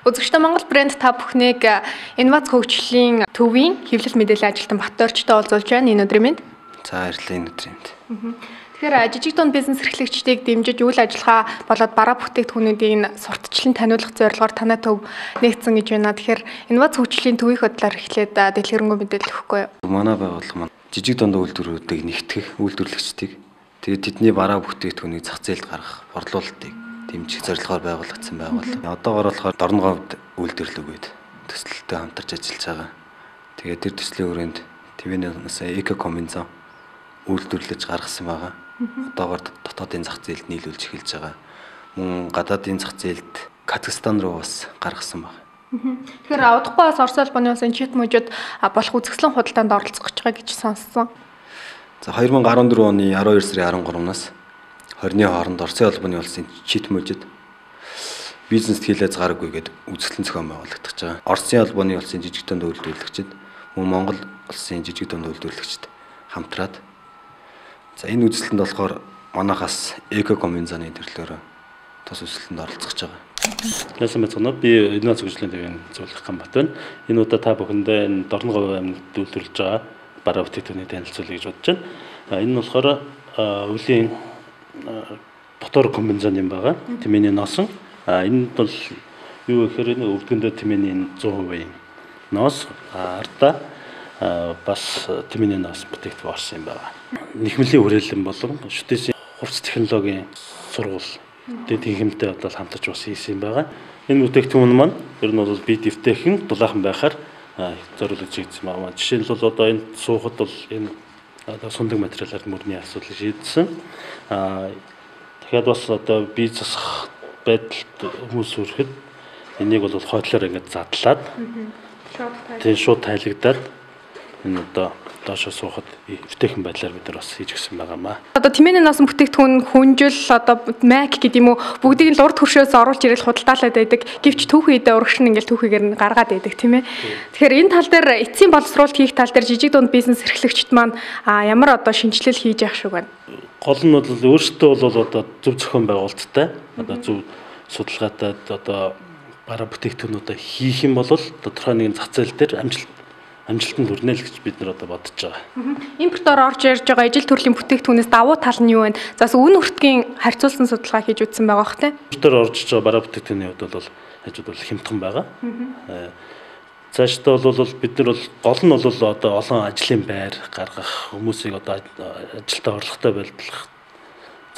Үзэгчтэй Монгол брэнд та бүхнийг инновац хөгжлийн төвийн хэвлэл мэдээллийн ажилтан Батөрчтой олзуулж байна. Энэ өдрийн мэнд. За баярлалаа энэ өдрийн мэнд. Тэгэхээр жижиг дунд бизнес эрхлэгчдийг дэмжиж үйл ажиллагаа болоод бараа бүтээгдэхүүнүүдийн сурталчлан таниулах зорилгоор танай төв нэгдсэн гэж байна. Тэгэхээр инновац хөгжлийн төвийн хөтлөөр эхлээд дэлгэрэнгүй мэдээлэл өгөхгүй юу? Манай байгууллага маань жижиг дунд үйлдвэрүүдийг нэгтгэх, үйлдвэрлэгчдийг тэгээд тэдний бараа бүтээгдэхүүнийг зах зээлд гаргах борлуулалтыг дэмжих зорилгоор байгуулагдсан байгууллага. Одоогоор болохоор Дорн говьд үйлдвэрлэгүүд төсөлтөд хамтарч ажиллаж байгаа. Тэгээд тэр төслийн хүрээнд ТВ-ээс эко-комбинзон үйлдвэрлэж гаргасан байгаа. Одоогоор дотоодын зах зээлд нийлүүлж эхэлж байгаа. Мөн гадаадын зах зээлд Казахстан руу бас гаргасан байна. Тэгэхээр удахгүй бас Орос улбаны улсын чит мужид болох үзэсгэлэн худалдаанд оролцох гэж байгаа гэж сонссон. За 2014 оны 12 сарын 13-наас 20-ны хооронд Орос улбаны улсын чит мужид бизнест хийлээс гараггүй гэдэг үзэсгэлэн зохион байгуулагдаж байгаа. Оросын улбаны улсын жижиг дунд үйлдвэрлэгчид мөн Монгол улсын жижиг дунд үйлдвэрлэгчид хамтраад за энэ үзэсгэлэнд болохоор манайхаас эко-комбинзоны төрлөөрөө тус үзэсгэлэнд оролцож байгаа. Яасан мэцгэнэ би инновац хөгжлийн төвийн зөвлөх гамбат байна. Энэ удаа та бүхэндээ энэ Дорн говь аймагт үйлдвэрлэж байгаа бараа бүтээгдэхүүний танилцуулъя гэж бодож байна. Энэ нь болохоор өвлийн дотор комбинзон юм байгаа. Тэмээний носон. Энд бол юу гэхээр энэ өвдгөндөө тэмээний 100% ноос ардаа бас тэмээний ноос бүтээгдэхүүн орсон юм байна. Нэхмэлийн хүрээлэн болон шүтээсийн хувцас технологийн сургууль техниктэй одоо хамтарч бас хийсэн юм байна. Энэ бүтээгдэхүүн маань ер нь бол бие дэвтэйхэн дулаахан байхаар зориулж хийгдсэн байна. Жишээ нь бол одоо энэ суухад бол энэ одоо сундаг материалаар мөрний асуудлыг шийдсэн. Дахиад бас одоо бие засах байдалд хүмүүс хүрэхэд энийг бол хойдлоор ингээд задлаад тийм шууд тайлагдаад энэ одоо доошо суухад эвтэйхэн байдлаар бид нар бас хийж гисэн байгаамаа. Одоо тэмээний носон бүтээгдэхүүн хүнжил одоо майк гэдэг юм уу бүгдийг л урд хөршөөс оруулж ирэл худалдаалаад байдаг. Гэвч түүхийдээ урагш нь ингээл түүхийгээр нь гаргаад байдаг тийм ээ. Тэгэхээр энэ тал дээр эцсийн боловсруулалт хийх тал дээр жижиг дунд бизнес эрхлэгчид маань ямар одоо шинжилэл хийж явах шиг байна. Гол нь бол өөрсдөө бол одоо зөв зохион байгуулалттай одоо зөв судалгаатай одоо бараа бүтээгдэхүүнүүдээ хийх юм бол тодорхой нэгэн зах зээл дээр амжилтанд хүрнэ л гэж бид нар одоо бодож байгаа. Импортоор орж ирж байгаа ижил төрлийн бүтээгдэхүүнээс давуу тал нь юу вэ? Заас үн хүртгийн харьцуулсан судалгаа хийж үзсэн байгаа бох тийм. Импортоор орж ирж байгаа бараа бүтээгдэхүүний хувьд бол хажууд бол хямдхан байгаа. Цаашдаа бол бид нар бол гол нь бол одоо олон ажлын байр гаргах, хүмүүсийг одоо ажилдаа орлоготой байлгах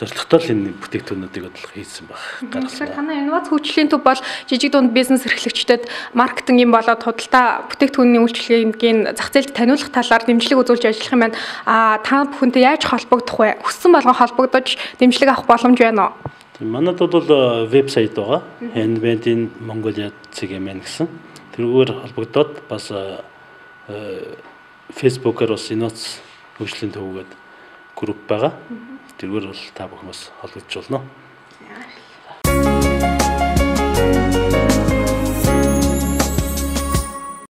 зорилготой л энэ бүтээгдэхүүнүүдийг бодлого хийсэн баг. Тэгэхээр танай инновац хөгжлийн төв бол жижиг дунд бизнес эрхлэгчдэд маркетингийн болоод худалдаа бүтээгдэхүүний үйлчлэгийн зах зээлд таниулах талаар дэмжлэг үзүүлж ажиллах юм байна. Та бүхэнтэй яаж холбогдох вэ? Хүссэн болгон холбогдож дэмжлэг авах боломж байна уу? Манайд бол вебсайт байгаа. Handmade Mongolia CGM гэсэн. Тэрүүгээр холбогдоод бас Facebook-аар бас инновац хөгжлийн төв гэдэг групп байгаа. Тэргээр бол та бүхэн бас холбогдож болно.